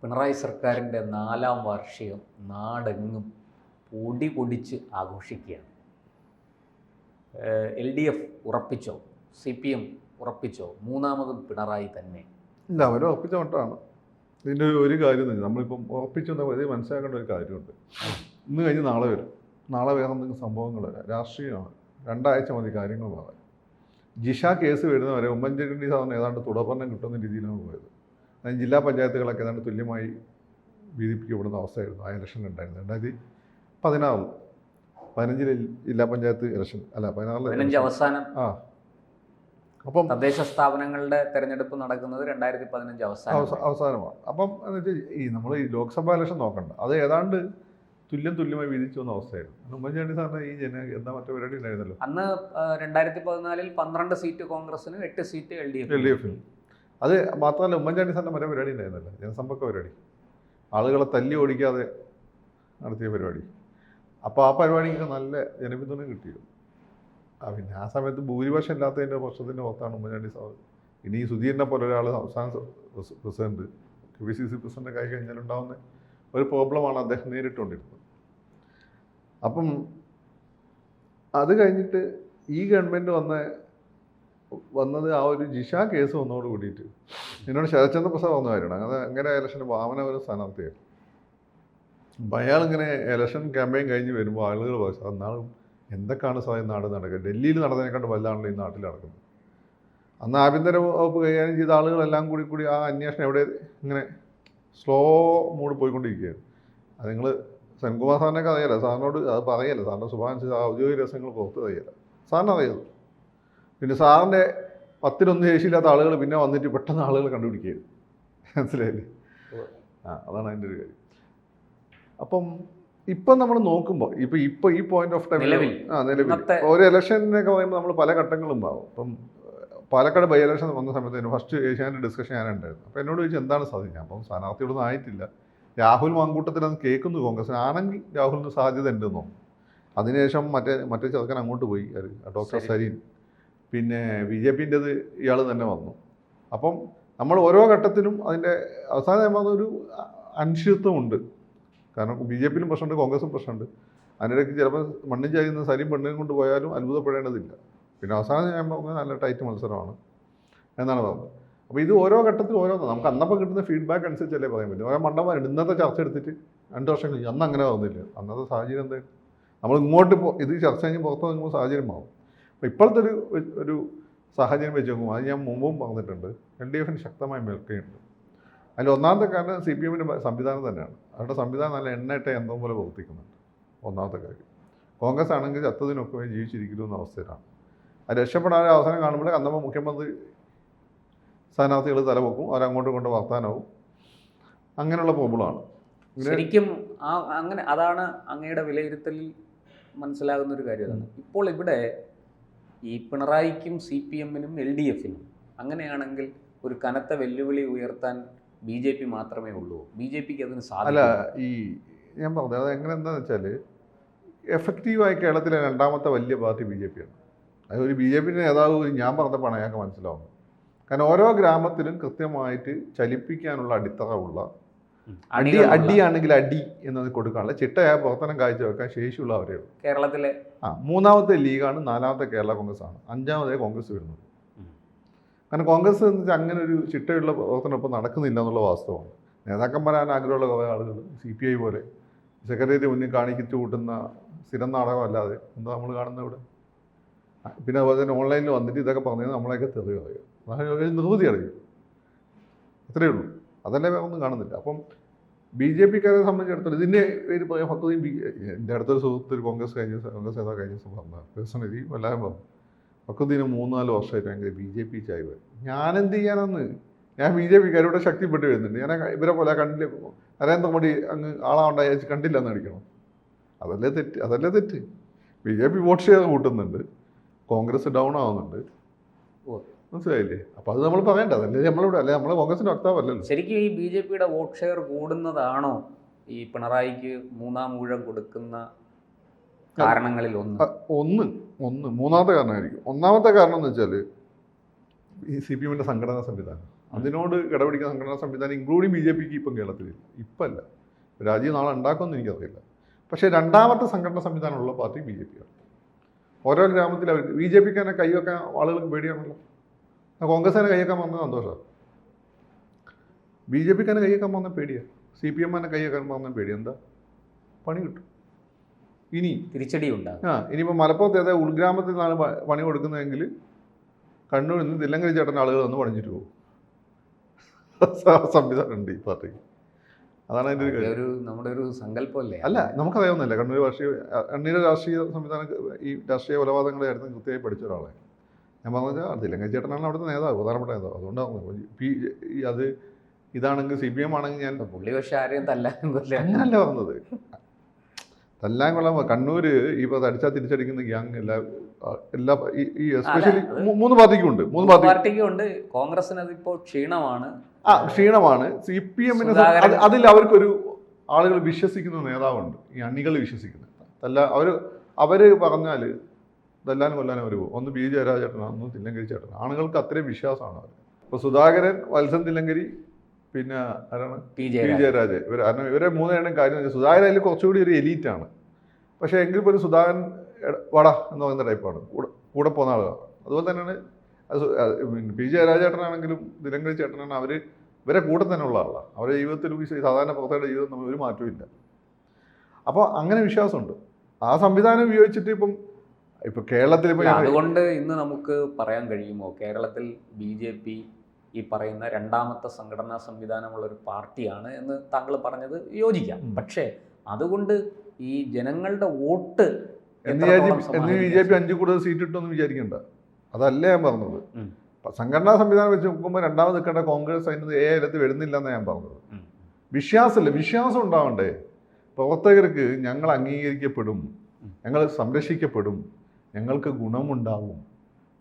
പിണറായി സർക്കാരിൻ്റെ 4ാം വാർഷികം നാടെങ്ങും പൊടി പൊടിച്ച് ആഘോഷിക്കുകയാണ്. LDF ഉറപ്പിച്ചോ, CPM ഉറപ്പിച്ചോ, മൂന്നാമതും പിണറായി തന്നെ? ഇല്ല, അവർ ഉറപ്പിച്ച മട്ടാണ്. ഇതിൻ്റെ ഒരു കാര്യം തന്നെ നമ്മളിപ്പം ഉറപ്പിച്ചെന്ന ഇത് മനസ്സിലാക്കേണ്ട ഒരു കാര്യമുണ്ട്. ഇന്ന് കഴിഞ്ഞ് നാളെ വരും. നാളെ വേറെ എന്തെങ്കിലും സംഭവങ്ങൾ വരാം. രാഷ്ട്രീയമാണ്. 2 ആഴ്ച മതി കാര്യങ്ങൾ പറയാൻ. ജിഷ കേസ് വരുന്നവരെ ഉമ്മൻചാണ്ടി സാറിന് ഏതാണ്ട് തുടർഭരണം കിട്ടുന്ന രീതിയിലാണ് പോയത്. ജില്ലാ പഞ്ചായത്തുകളൊക്കെ ഏതാണ്ട് തുല്യമായി വീതിപ്പിക്കപ്പെടുന്ന അവസ്ഥയായിരുന്നു ആ ഇലക്ഷൻ ഉണ്ടായിരുന്നത്. 2016 15 ജില്ലാ പഞ്ചായത്ത് ഇലക്ഷൻ അല്ല 15 അവസാനം. അപ്പം തദ്ദേശ സ്ഥാപനങ്ങളുടെ തെരഞ്ഞെടുപ്പ് നടക്കുന്നത് 2015 അവസാനമാണ്. അപ്പം എന്ന് വെച്ചാൽ നമ്മൾ ഈ ലോക്സഭാ ഇലക്ഷൻ നോക്കണ്ട, അത് ഏതാണ്ട് തുല്യമായി വീതിച്ചു വന്ന അവസ്ഥയായിരുന്നു. ഉമ്മൻചാണ്ടി സാറിന് ഈ എന്താ മറ്റേ പരിപാടി ഉണ്ടായിരുന്നല്ലോ അന്ന്. 2014 12 സീറ്റ് കോൺഗ്രസിന്, 8 സീറ്റ് LDF. അത് മാത്രമല്ല, ഉമ്മൻചാണ്ടി സാറിൻ്റെ മറ്റേ പരിപാടി ഉണ്ടായിരുന്നല്ലോ, ജനസമ്പർക്ക പരിപാടി, ആളുകളെ തല്ലി ഓടിക്കാതെ നടത്തിയ പരിപാടി. അപ്പോൾ ആ പരിപാടിക്ക് നല്ല ജനപിന്തുണ കിട്ടിയിരുന്നു. പിന്നെ ആ സമയത്ത് ഭൂരിപക്ഷം ഇല്ലാത്തതിൻ്റെ പ്രശ്നത്തിൻ്റെ പുറത്താണ് ഉമ്മൻചാണ്ടി സാർ. ഇനി സുധീരനെ പോലെ ഒരാൾ സംസ്ഥാന പ്രസിഡന്റ്, KPCC പ്രസിഡൻ്റൊക്കെ ആയി കഴിഞ്ഞാൽ ഉണ്ടാകുന്ന ഒരു പ്രോബ്ലമാണ് അദ്ദേഹം നേരിട്ടുകൊണ്ടിരുന്നത്. അപ്പം അത് കഴിഞ്ഞിട്ട് ഈ ഗവൺമെൻറ് വന്നത് ആ ഒരു ജിഷ കേസ് വന്നതോട് കൂടിയിട്ട് എന്നോട് ശരത്ചന്ദ്ര പ്രസാദ് വന്ന കാര്യമാണ്. അത് അങ്ങനെ ഇലക്ഷന് ഭാവന ഒരു സ്ഥാനാർത്ഥിയായിരുന്നു. അപ്പം അയാളിങ്ങനെ ഇലക്ഷൻ ക്യാമ്പയിൻ കഴിഞ്ഞ് വരുമ്പോൾ ആളുകൾ പറയും, എന്നാളും എന്തൊക്കെയാണ് സാർ ഈ നാട് നടക്കുക, ഡൽഹിയിൽ നടന്നതിനെക്കാണ്ട് വലുതാണല്ലോ ഈ നാട്ടിൽ നടക്കുന്നത്. അന്ന് ആഭ്യന്തര വകുപ്പ് കൈകാര്യം ചെയ്ത ആളുകളെല്ലാം കൂടി ആ അന്വേഷണം എവിടെ ഇങ്ങനെ സ്ലോ മൂഡ് പോയിക്കൊണ്ടിരിക്കുകയാണ്. അത് നിങ്ങൾ സെൻകുമാർ സാറിനൊക്കെ അറിയാലോ, സാറിനോട് അത് പറയല്ല, സാറിൻ്റെ ശുഭാനുസരിച്ച് ഔദ്യോഗിക രഹസ്യങ്ങൾ പുറത്ത് അറിയില്ല, സാറിന് അറിയാം. പിന്നെ സാറിൻ്റെ 10-1 ശേഷിയില്ലാത്ത ആളുകൾ പിന്നെ വന്നിട്ട് പെട്ടെന്ന് ആളുകൾ കണ്ടുപിടിക്കുകയായിരുന്നു. മനസ്സിലായില്ലേ? അതാണ് അതിൻ്റെ ഒരു കാര്യം. അപ്പം ഇപ്പം നമ്മൾ നോക്കുമ്പോൾ ഇപ്പോൾ ഈ പോയിന്റ് ഓഫ് ടൈം നിലവിൽ ഒരു ഇലക്ഷനൊക്കെ പറയുമ്പോൾ നമ്മൾ പല ഘട്ടങ്ങളും ആവും. ഇപ്പം പാലക്കാട് ബൈ ഇലക്ഷൻ വന്ന സമയത്ത് ഫസ്റ്റ് ഏഷ്യാൻ്റെ ഡിസ്കഷൻ ഞാനുണ്ടായിരുന്നു. അപ്പോൾ എന്നോട് ചോദിച്ചാൽ എന്താണ് സാധിക്കുക, അപ്പം സ്ഥാനാർത്ഥിയോടൊന്നും ആയിട്ടില്ല, രാഹുൽ മാങ്കൂട്ടത്തിൽ അത് കേൾക്കുന്നു കോൺഗ്രസ് ആണെങ്കിൽ രാഹുലിന് സാധ്യത ഉണ്ടെന്നോ. അതിനുശേഷം മറ്റേ ചെറുക്കൻ അങ്ങോട്ട് പോയി, ഡോക്ടർ സരീൻ, പിന്നെ BJPൻ്റെത് ഇയാൾ തന്നെ വന്നു. അപ്പം നമ്മൾ ഓരോ ഘട്ടത്തിലും അതിൻ്റെ അവസാനം ഒരു അനിശ്ചിതത്വമുണ്ട്. കാരണം BJPയിലും പ്രശ്നമുണ്ട്, കോൺഗ്രസും പ്രശ്നമുണ്ട്. അതിനിടയ്ക്ക് ചിലപ്പോൾ മണ്ണും ചെയ്യുന്ന സരീം പെണ്ണിനും കൊണ്ട് പോയാലും അത്ഭുതപ്പെടേണ്ടതില്ല. പിന്നെ അവസാനം ഞാൻ പറഞ്ഞത് നല്ല ടൈറ്റ് മത്സരമാണ് എന്നാണ് പറഞ്ഞത്. അപ്പോൾ ഇത് ഓരോ ഘട്ടത്തിൽ ഓരോന്ന് നമുക്ക് അന്നപ്പം കിട്ടുന്ന ഫീഡ്ബാക്ക് അനുസരിച്ചല്ലേ പറയാൻ പറ്റും. ഓരോ മണ്ടന്മാരുണ്ട് ഇന്നത്തെ ചർച്ച എടുത്തിട്ട് 2 വർഷം കഴിഞ്ഞ് അന്ന് അങ്ങനെ വന്നില്ല. അന്നത്തെ സാഹചര്യം എന്തായാലും നമ്മൾ ഇങ്ങോട്ട് ഇത് ചർച്ച കഴിഞ്ഞ് പുറത്ത് നോക്കുമ്പോൾ സാഹചര്യം മാറും. അപ്പോൾ ഇപ്പോഴത്തെ ഒരു സാഹചര്യം വെച്ച് നോക്കുമ്പോൾ അത് ഞാൻ മുമ്പും പറഞ്ഞിട്ടുണ്ട്, LDFന് ശക്തമായ മേൽക്കൈയുണ്ട്. അതിൽ ഒന്നാമത്തെ കാരണം CPMൻ്റെ സംവിധാനം തന്നെയാണ്. അവരുടെ സംവിധാനം നല്ല എണ്ണയിട്ട യന്ത്രം പോലെ പ്രവർത്തിക്കുന്നുണ്ട്. ഒന്നാമത്തെ കാര്യം. കോൺഗ്രസ് ആണെങ്കിൽ ചത്തതിനൊക്കെ ജീവിച്ചിരിക്കുന്ന അവസ്ഥയിലാണ്. അത് രക്ഷപ്പെടാൻ അവസരം കാണുമ്പോൾ അന്നപ്പോൾ മുഖ്യമന്ത്രി സ്ഥാനാർത്ഥികൾ തലവെക്കും, അവരങ്ങോട്ടും കൊണ്ട് വർത്താനവും, അങ്ങനെയുള്ള പ്രോബ്ലമാണ് ശരിക്കും. അങ്ങനെ അതാണ് അങ്ങയുടെ വിലയിരുത്തലിൽ മനസ്സിലാകുന്ന ഒരു കാര്യം. ഇപ്പോൾ ഇവിടെ ഈ പിണറായിക്കും CPMനും LDFനും അങ്ങനെയാണെങ്കിൽ ഒരു കനത്ത വെല്ലുവിളി ഉയർത്താൻ BJP മാത്രമേ ഉള്ളൂ. BJPക്ക് അതിന് സാധിക്കില്ല. ഈ ഞാൻ പറഞ്ഞത് അത് എങ്ങനെ എന്താണെന്ന് വെച്ചാൽ, എഫക്റ്റീവായി കേരളത്തിലെ 2ാമത്തെ വലിയ പാർട്ടി BJPയാണ്. അത് ഒരു BJPയുടെ നേതാവ് ഞാൻ പറഞ്ഞപ്പോഴാണ് അയാൾക്ക് മനസ്സിലാവുന്നത്. കാരണം ഓരോ ഗ്രാമത്തിലും കൃത്യമായിട്ട് ചലിപ്പിക്കാനുള്ള അടിത്തറ ഉള്ള, അടിയാണെങ്കിൽ അടി എന്നത് കൊടുക്കാനുള്ള ചിട്ടയായ പ്രവർത്തനം കാഴ്ചവെക്കാൻ ശേഷിയുള്ള അവരേ ഉള്ളൂ കേരളത്തിലെ. 3ാമത്തെ ലീഗാണ്, 4ാമത്തെ കേരള കോൺഗ്രസ് ആണ്, 5ാമതേ കോൺഗ്രസ് വരുന്നത്. കാരണം കോൺഗ്രസ് എന്ന് വെച്ചാൽ അങ്ങനെ ഒരു ചിട്ടയുള്ള പ്രവർത്തനം ഇപ്പോൾ നടക്കുന്നില്ല എന്നുള്ള വാസ്തവമാണ്. നേതാക്കന്മാരാൻ ആഗ്രഹമുള്ള കുറേ ആളുകൾ CPI പോലെ സെക്രട്ടേറിയറ്റ് മുന്നിൽ കാണിക്കിച്ചു കൂട്ടുന്ന സ്ഥിരം നാടകമല്ലാതെ എന്താ നമ്മൾ കാണുന്നത് ഇവിടെ. പിന്നെ അതുപോലെ തന്നെ ഓൺലൈനിൽ വന്നിട്ട് ഇതൊക്കെ പറഞ്ഞത് നമ്മളെയൊക്കെ തെറി അറിയും, ഒരു നിർവൃതി അറിയും, അത്രയേ ഉള്ളൂ. അതല്ലേ വേറെ ഒന്നും കാണുന്നില്ല. അപ്പം BJPക്കാരെ സംബന്ധിച്ചിടത്തോളം ഇതിൻ്റെ ഒരു പദ്ധതിയും എൻ്റെ അടുത്തൊരു സുഹൃത്ത് ഒരു കോൺഗ്രസ് നേതാവ് കഴിഞ്ഞ ദിവസം പറഞ്ഞ പേഴ്സണലി എല്ലാവരും പറഞ്ഞു, പക്വതീന് 3-4 വർഷമായിട്ട് ഭയങ്കര BJP ചായ വരും. ഞാനെന്ത് ചെയ്യാനെന്ന്, ഞാൻ BJPക്കാരുടെ ശക്തിപ്പെട്ട് വരുന്നുണ്ട്. ഞാൻ ഇവരെ പോലെ കണ്ടില്ല, നരേന്ദ്രമോദി അങ്ങ് ആളാണ്ടായി കണ്ടില്ലെന്ന് അടിക്കണം. അതല്ലേ തെറ്റ്. BJP വോട്ട് ഷെയർ കൂട്ടുന്നുണ്ട്, കോൺഗ്രസ് ഡൗൺ ആവുന്നുണ്ട്, മനസ്സിലായില്ലേ? അപ്പോൾ അത് നമ്മൾ പറയേണ്ട, അതല്ലേ നമ്മളിവിടെ, അല്ലെ നമ്മൾ കോൺഗ്രസിൻ്റെ വക്താവല്ലല്ലോ. ശരിക്കും ഈ BJPയുടെ വോട്ട് ഷെയർ കൂടുന്നതാണോ ഈ പിണറായിക്ക് 3ാം ഊഴം കൊടുക്കുന്ന കാരണങ്ങളിൽ ഒന്ന്? മൂന്നാമത്തെ കാരണമായിരിക്കും. ഒന്നാമത്തെ കാരണം എന്ന് വെച്ചാൽ ഈ CPMൻ്റെ സംഘടനാ സംവിധാനം. അതിനോട് ഇടപെടിക്കുന്ന സംഘടനാ സംവിധാനം ഇൻക്ലൂഡിങ് BJPക്ക് ഇപ്പം കേരളത്തിലില്ല. ഇപ്പം അല്ല, രാജ്യം നാളെ ഉണ്ടാക്കുമെന്ന് എനിക്കറിയില്ല. പക്ഷേ രണ്ടാമത്തെ സംഘടനാ സംവിധാനമുള്ള പാർട്ടി BJP ആണ്. ഓരോ ഗ്രാമത്തിൽ അവർ BJPക്ക് തന്നെ കൈവെക്കാൻ ആളുകൾക്ക് പേടിയാണല്ലോ. കോൺഗ്രസ് തന്നെ കൈവെക്കാൻ വന്നത് സന്തോഷമാണ്. BJPക്ക് തന്നെ കൈവെക്കാൻ വന്ന പേടിയാണ്. CPM തന്നെ കൈവെക്കാൻ വന്ന പേടി. എന്താ? പണി കിട്ടും. ഇനി തിരിച്ചടി ഉണ്ടാകും. ഇനിയിപ്പോൾ മലപ്പുറത്ത് ഏതാ ഉൾഗ്രാമത്തിൽ നിന്നാണ് പണി കൊടുക്കുന്നതെങ്കിൽ കണ്ണൂരിൽ നിന്ന് തില്ലങ്കരി ചേട്ടൻ്റെ ആളുകൾ വന്ന് പണിഞ്ഞിട്ട് പോകും. സംവിധാനം ഉണ്ട് ഈ പാർട്ടിക്ക്. അതാണ് അതിൻ്റെ ഒരു നമ്മുടെ ഒരു സങ്കല്പമല്ലേ? അല്ല, നമുക്കറിയാവുന്നതല്ലേ കണ്ണൂർ രാഷ്ട്രീയ സംവിധാനം, ഈ രാഷ്ട്രീയ കൊലപാതകങ്ങളുടെ കാര്യത്തിൽ കൃത്യമായി പഠിച്ച ഒരാളെ ഞാൻ പറഞ്ഞാൽ തില്ലങ്കരി ചേട്ടനാണ് അവിടുത്തെ നേതാവ്, പ്രധാനപ്പെട്ട നേതാവ്. അതുകൊണ്ടാണ് അത് ഇതാണെങ്കിൽ CPM ആണെങ്കിൽ ഞാൻ പുള്ളി പക്ഷെ ആരെയും അങ്ങനല്ല പറഞ്ഞത്. തല്ലാൻ കൊള്ളാൻ കണ്ണൂർ ഇപ്പോൾ അടിച്ചാൽ തിരിച്ചടിക്കുന്ന ഗ്യാങ് എല്ലാ ഈ എസ്പെഷ്യലി 3 പാർട്ടിക്കുണ്ട്. 3 പാർട്ടിക്കുണ്ട്. കോൺഗ്രസിന് അതിപ്പോൾ ക്ഷീണമാണ്. ക്ഷീണമാണ്. CPM-ന് അതിൽ അവർക്കൊരു ആളുകൾ വിശ്വസിക്കുന്ന നേതാവുണ്ട്, ഈ അണികൾ വിശ്വസിക്കുന്നത്. അവർ പറഞ്ഞാൽ തല്ലാനും കൊല്ലാനും അവർ പോകും. ഒന്ന് BJ രാജേട്ടനാണ്, ഒന്ന് തില്ലങ്കരി ചേട്ടനാണ്. ആളുകൾക്ക് അത്രയും വിശ്വാസമാണ് അവർ. ഇപ്പോൾ സുധാകരൻ, വത്സൻ തില്ലങ്കരി, പിന്നെ ആരാണ് PJ രാജ, ഇവരെ 3 എണ്ണം കാര്യം. സുധാകരൻ അതിൽ കുറച്ചുകൂടി ഒരു എലീറ്റാണ്. പക്ഷേ എങ്കിൽ പോലും സുധാകരൻ വട എന്ന് പറയുന്ന ടൈപ്പാണ്, കൂടെ പോകുന്ന ആളുകളാണ്. അതുപോലെ തന്നെയാണ് PJ രാജേട്ടനാണെങ്കിലും തില്ലങ്കരി ചേട്ടനാണ്. ഇവരെ കൂടെ തന്നെ ഉള്ള ആളാണ്. അവരുടെ ജീവിതത്തിൽ സാധാരണ പുറത്തേടെ ജീവിതം നമ്മൾ ഒരു മാറ്റവും ഇല്ല. അപ്പോൾ അങ്ങനെ വിശ്വാസമുണ്ട്. ആ സംവിധാനം ഉപയോഗിച്ചിട്ട് ഇപ്പം കേരളത്തിൽ അതുകൊണ്ട് ഇന്ന് നമുക്ക് പറയാൻ കഴിയുമോ കേരളത്തിൽ BJP ഈ പറയുന്ന രണ്ടാമത്തെ സംഘടനാ സംവിധാനമുള്ള ഒരു പാർട്ടിയാണ് എന്ന് താങ്കൾ പറഞ്ഞത് യോജിക്കാം. പക്ഷേ അതുകൊണ്ട് ഈ ജനങ്ങളുടെ വോട്ട് BJP 5 കൂടുതൽ സീറ്റ് കിട്ടുമെന്ന് വിചാരിക്കണ്ട. അതല്ല ഞാൻ പറഞ്ഞത്. സംഘടനാ സംവിധാനം വെച്ച് നോക്കുമ്പോൾ രണ്ടാമത് നിൽക്കേണ്ട കോൺഗ്രസ് അതിന് ഏലത്ത് വരുന്നില്ല എന്നാണ് ഞാൻ പറഞ്ഞത്. വിശ്വാസം ഉണ്ടാവണ്ടേ പ്രവർത്തകർക്ക്? ഞങ്ങൾ അംഗീകരിക്കപ്പെടും, ഞങ്ങൾ സംരക്ഷിക്കപ്പെടും, ഞങ്ങൾക്ക് ഗുണമുണ്ടാവും.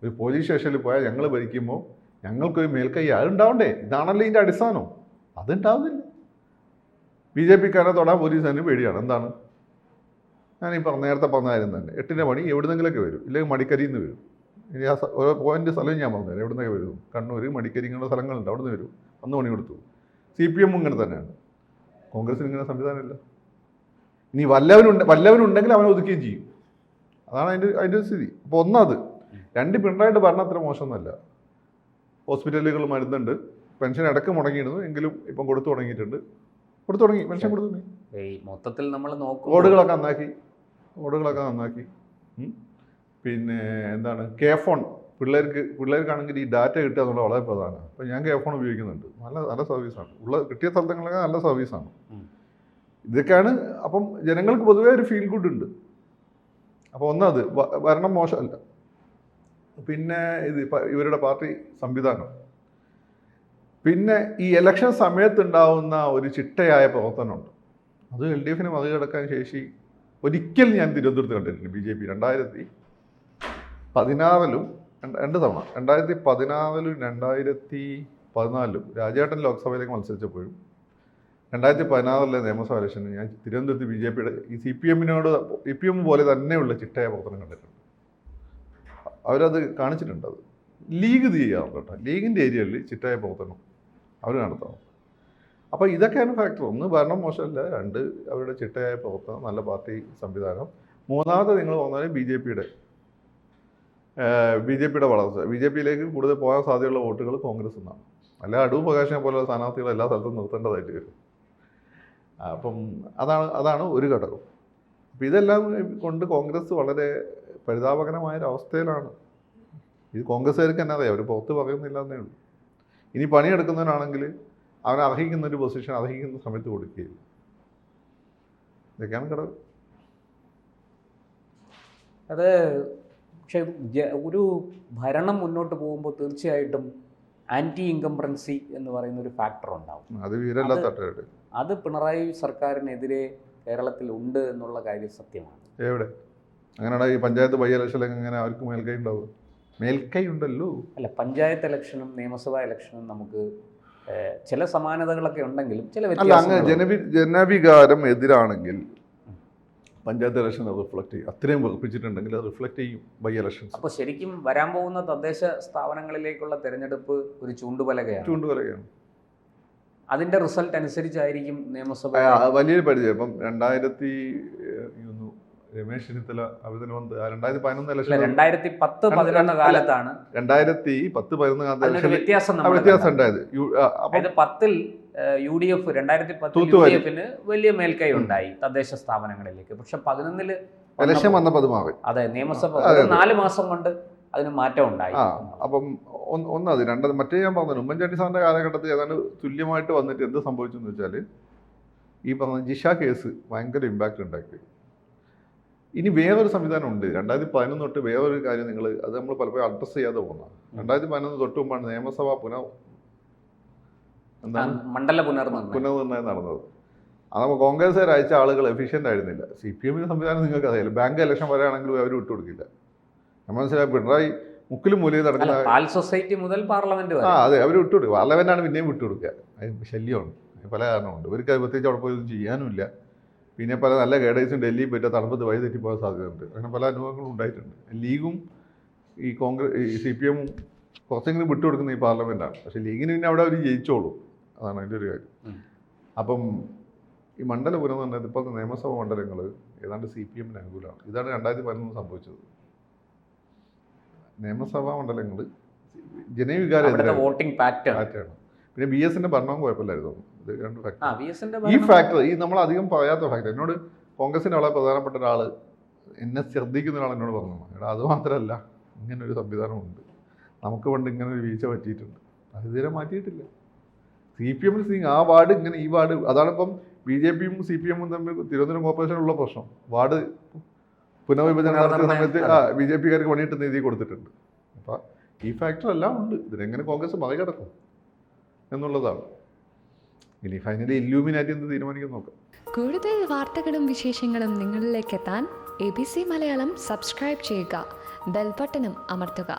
ഒരു പോലീസ് സ്റ്റേഷനിൽ പോയാൽ ഞങ്ങൾ ഭരിക്കുമ്പോൾ ഞങ്ങൾക്കൊരു മേൽക്കൈ അതുണ്ടാവണ്ടേ? ഇതാണല്ലോ ഇതിൻ്റെ അടിസ്ഥാനം. അതുണ്ടാവുന്നില്ല. BJPക്കാരെ തൊടാൻ പോലീസിന് പേടിയാണ്. എന്താണ്? നേരത്തെ പറഞ്ഞ കാര്യം തന്നെ. 8-ന്റെ പണി എവിടുന്നെങ്കിലൊക്കെ വരും, ഇല്ലെങ്കിൽ മടിക്കരിയിൽ നിന്ന് വരും. ഇനി ഓരോ പോയിന്റ് സ്ഥലം ഞാൻ പറഞ്ഞുതരാം എവിടുന്നൊക്കെ വരും. കണ്ണൂർ, മടിക്കരി, ഇങ്ങനെയുള്ള സ്ഥലങ്ങളുണ്ട്, അവിടെ നിന്ന് വരും. അന്ന് പണി കൊടുത്തു. CPM ഇങ്ങനെ തന്നെയാണ്. കോൺഗ്രസിന് ഇങ്ങനെ സംവിധാനമില്ല. ഇനി വല്ലവനുണ്ടെങ്കിൽ അവനെ ഒതുക്കുകയും ചെയ്യും. അതാണ് അതിൻ്റെ സ്ഥിതി. അപ്പോൾ ഒന്നത്. 2 പിണറായിട്ട് ഭരണം അത്ര മോശമൊന്നുമല്ല. ഹോസ്പിറ്റലുകൾ മരുന്നുണ്ട്, പെൻഷൻ ഇടയ്ക്ക് മുടങ്ങിയിരുന്നു, എങ്കിലും ഇപ്പം കൊടുത്തു തുടങ്ങിയിട്ടുണ്ട്. പെൻഷൻ കൊടുത്തു തുടങ്ങി. മൊത്തത്തിൽ നമ്മൾ നോക്കും. റോഡുകളൊക്കെ നന്നാക്കി. പിന്നെ എന്താണ്, K-ഫോൺ പിള്ളേർക്കാണെങ്കിൽ ഈ ഡാറ്റ കിട്ടുക എന്നുള്ളത് വളരെ പ്രധാനമാണ്. അപ്പോൾ ഞാൻ K-ഫോൺ ഉപയോഗിക്കുന്നുണ്ട്. നല്ല സർവീസാണ്. കിട്ടിയ സ്ഥലങ്ങളിലൊക്കെ നല്ല സർവീസാണ്. ഇതൊക്കെയാണ്. അപ്പം ജനങ്ങൾക്ക് പൊതുവേ ഒരു ഫീൽ ഗുഡ് ഉണ്ട്. അപ്പോൾ ഒന്നത് ഭരണം മോശമല്ല. പിന്നെ ഇവരുടെ പാർട്ടി സംവിധാനം, പിന്നെ ഈ ഇലക്ഷൻ സമയത്തുണ്ടാവുന്ന ഒരു ചിട്ടയായ പ്രവർത്തനമുണ്ട്. അത് LDFനെ മറികടക്കാൻ ശേഷി ഒരിക്കൽ ഞാൻ തിരുവനന്തപുരത്ത് കണ്ടിട്ടുണ്ട്. BJP 2016-ലും 2 തവണ 2016-ലും 2014-ലും രാജേട്ടൻ ലോക്സഭയിലേക്ക് മത്സരിച്ചപ്പോഴും 2016-ലെ നിയമസഭാ ഇലക്ഷന് ഞാൻ തിരുവനന്തപുരത്ത് BJPയുടെ ഈ CPM പോലെ തന്നെയുള്ള ചിട്ടയായ പ്രവർത്തനം കണ്ടിട്ടുണ്ട്. അവരത് കാണിച്ചിട്ടുണ്ട്. അത് ലീഗ് ചെയ്യാറുണ്ട് കേട്ടോ. ലീഗിൻ്റെ ഏരിയയിൽ ചിട്ടയായ പ്രവർത്തനം അവർ നടത്തണം. അപ്പോൾ ഇതൊക്കെയാണ് ഫാക്ടർ. 1 ഭരണം മോശമല്ല, 2 അവരുടെ ചിട്ടയായ പ്രവർത്തനം, നല്ല പാർട്ടി സംവിധാനം. 3ാമത് നിങ്ങൾ പറഞ്ഞാൽ BJPയുടെ വളർച്ച. BJPയിലേക്ക് കൂടുതൽ പോകാൻ സാധ്യതയുള്ള വോട്ടുകൾ കോൺഗ്രസ് നിന്നാണ്. അല്ല അടൂർ പ്രകാശിനെ പോലുള്ള സ്ഥാനാർത്ഥികൾ എല്ലാ സ്ഥലത്തും നിർത്തേണ്ടതായിട്ട് വരും. അപ്പം അതാണ് ഒരു ഘടകം. അപ്പം ഇതെല്ലാം കൊണ്ട് കോൺഗ്രസ് വളരെ പരിതാപകരമായൊരവസ്ഥയിലാണ്. ഇത് കോൺഗ്രസ്സുകാർക്ക് തന്നെ അറിയാം, അവർ പുറത്ത് പറയുന്നില്ല എന്നേ ഉള്ളൂ. ഇനി പണിയെടുക്കുന്നവനാണെങ്കിൽ അവൻ അർഹിക്കുന്നൊരു പൊസിഷൻ അർഹിക്കുന്ന സമയത്ത് കൊടുക്കുകയില്ല. ഇതൊക്കെയാണ് ഘടകം. അത് പക്ഷെ ഒരു ഭരണം മുന്നോട്ട് പോകുമ്പോൾ തീർച്ചയായിട്ടും ആൻറ്റി ഇൻകംബ്രൻസി എന്ന് പറയുന്ന ഒരു ഫാക്ടർ ഉണ്ടാവും. അത് പിണറായി സർക്കാരിനെതിരെ കേരളത്തിൽ ഉണ്ട് എന്നുള്ള കാര്യം സത്യമാണ്. എവിടെ അങ്ങനെയാണ്? ഈ പഞ്ചായത്ത് ബൈ ഇലക്ഷനിലൊക്കെ എങ്ങനെ അവർക്ക് മേൽക്കൈ ഉണ്ടാവും? മേൽക്കൈ ഉണ്ടല്ലോ. അല്ല, പഞ്ചായത്ത് ഇലക്ഷനും നിയമസഭാ ഇലക്ഷനും നമുക്ക് ചില സമാനതകളൊക്കെ ഉണ്ടെങ്കിലും ചില ജനവികാരം എതിരാണെങ്കിൽ പഞ്ചായത്ത് ഇലക്ഷൻ റിഫ്ലക്റ്റ് ചെയ്യും. അത്രയും വെറുപ്പിച്ചിട്ടുണ്ടെങ്കിൽ അത് റിഫ്ലക്റ്റ് ചെയ്യും ബൈ ഇലക്ഷൻസ്. അപ്പോൾ ശരിക്കും വരാൻ പോകുന്ന തദ്ദേശ സ്ഥാപനങ്ങളിലേക്കുള്ള തെരഞ്ഞെടുപ്പ് ഒരു ചൂണ്ടുപലകയാണ്. അതിന്റെ റിസൾട്ട് അനുസരിച്ചായിരിക്കും നിയമസഭ വലിയൊരു പരിചയം. ഇപ്പം 2000 രമേശ് ചെന്നിത്തല അവതരണം വന്ന് 2011 ഇലക്ഷൻ 2010-11 കാലത്താണ് 2010-11 വ്യത്യാസം ഉണ്ടായത്. അതായത് 10-ൽ UDF 2010 UDF-ന് വലിയ മേൽക്കൈ ഉണ്ടായി തദ്ദേശ സ്ഥാപനങ്ങളിലേക്ക്. പക്ഷെ 11-ൽ ഇലക്ഷൻ വന്നപ്പോൾ അത് മാറി. അതെ, നിയമസഭ 4 മാസം കൊണ്ട് അതിന് മാറ്റം ഉണ്ടായി. അപ്പം ഒന്നത് രണ്ടത് മറ്റേ ഞാൻ പറഞ്ഞു ഉമ്മൻചാണ്ടി സാറിന്റെ കാലഘട്ടത്തിൽ ഏതാണ്ട് തുല്യമായിട്ട് വന്നിട്ട് എന്ത് സംഭവിച്ചു എന്ന് വെച്ചാൽ ഈ പറഞ്ഞ ജിഷ കേസ് ഭയങ്കര ഇമ്പാക്റ്റ് ഉണ്ടാക്കി. ഇനി വേറൊരു സംവിധാനം ഉണ്ട്. 2011 തൊട്ട് വേറൊരു കാര്യം അത് നമ്മൾ പലപ്പോഴും അഡ്രസ്സ് ചെയ്യാതെ പോകുന്നതാണ്. 2011 തൊട്ട് മുമ്പാണ് നിയമസഭ മണ്ഡല പുനർനിർണയം നടന്നത്. അത് നമ്മൾ കോൺഗ്രസ്സുകാർ അയച്ച ആളുകൾ എഫിഷ്യൻ്റ് ആയിരുന്നില്ല. CPM സംവിധാനം നിങ്ങൾക്ക് അറിയാലോ. ബാങ്ക് ഇലക്ഷൻ വരെയാണെങ്കിലും അവർ വിട്ടുകൊടുക്കില്ല. നമ്മൾ മനസ്സിലായി പിണറായി മുക്കിലും മൂലയിൽ നടക്കുന്ന സൊസൈറ്റി മുതൽ പാർലമെന്റ് അതെ അവർ വിട്ടുകൊടുക്കുക. പാർലമെന്റാണ് പിന്നെയും വിട്ടുകൊടുക്കുക. അത് ശല്യമാണ്. പല കാരണമുണ്ട്. ഇവർക്ക് പ്രത്യേകിച്ച് അവിടെ പോയി ഒന്നും ചെയ്യാനുമില്ല. പിന്നെ പല നല്ല ഗൈഡൻസും ഡൽഹിയിൽ പോയിട്ട് തണുപ്പത്ത് വഴി തെറ്റിപ്പോകാൻ സാധ്യതയുണ്ട്. അങ്ങനെ പല അനുഭവങ്ങളും ഉണ്ടായിട്ടുണ്ട്. ലീഗും ഈ CPM കുറച്ചെങ്കിലും വിട്ടുകൊടുക്കുന്ന ഈ പാർലമെൻറ്റാണ്. പക്ഷേ ലീഗിന് പിന്നെ അവിടെ അവർ ജയിച്ചോളൂ. അതാണ് അതിൻ്റെ ഒരു കാര്യം. അപ്പം ഈ മണ്ഡല പുനർനിർണയത്തിൽ ഇപ്പോഴത്തെ നിയമസഭാ മണ്ഡലങ്ങൾ ഏതാണ്ട് CPM-ന് അനുകൂലമാണ്. ഇതാണ് 2011 സംഭവിച്ചത്. നിയമസഭാ മണ്ഡലങ്ങൾ ജനവികാരം വോട്ടിംഗ് പാറ്റേൺ. പിന്നെ BS-ന്റെ ഭരണവും കുഴപ്പമില്ലായിരുന്നു. ഇത് രണ്ട് ഫാക്ടർ. ഈ ഫാക്ടർ നമ്മൾ അധികം പറയാത്ത ഫാക്ടർ. എന്നോട് കോൺഗ്രസിൻ്റെ വളരെ പ്രധാനപ്പെട്ട ഒരാൾ എന്നെ ശ്രദ്ധിക്കുന്ന ഒരാൾ എന്നോട് പറഞ്ഞു, എടാ അത് മാത്രമല്ല ഇങ്ങനൊരു സംവിധാനമുണ്ട്, നമുക്ക് പണ്ട് ഇങ്ങനെ ഒരു വീഴ്ച പറ്റിയിട്ടുണ്ട്, അത് ഇതുവരെ മാറ്റിയിട്ടില്ല. CPM ആ വാർഡ് ഇങ്ങനെ ഈ വാർഡ് അതാണിപ്പം BJP-യും CPM-ഉം തമ്മിൽ തിരുവനന്തപുരം കോർപ്പറേഷനുള്ള പ്രശ്നം. വാർഡ് പുനർവിഭജനം നടത്തിയ സമയത്ത് BJP-കാർക്ക് പണിയിട്ട് നീതി കൊടുത്തിട്ടുണ്ട്. അപ്പം ഈ ഫാക്ടർ എല്ലാം ഉണ്ട്. ഇതിനെങ്ങനെ കോൺഗ്രസ് മറികടക്കും എന്നുള്ളതാണ്. ഇനി ഫൈനലി ഇല്ലൂമിനാറ്റി എന്ത് തീരുമാനിക്കാൻ നോക്കാം. കൂടുതൽ വാർത്തകളും വിശേഷങ്ങളും നിങ്ങളിലേക്ക് എത്താൻ ABC മലയാളം സബ്സ്ക്രൈബ് ചെയ്യുക, ബെൽ ബട്ടണും അമർത്തുക.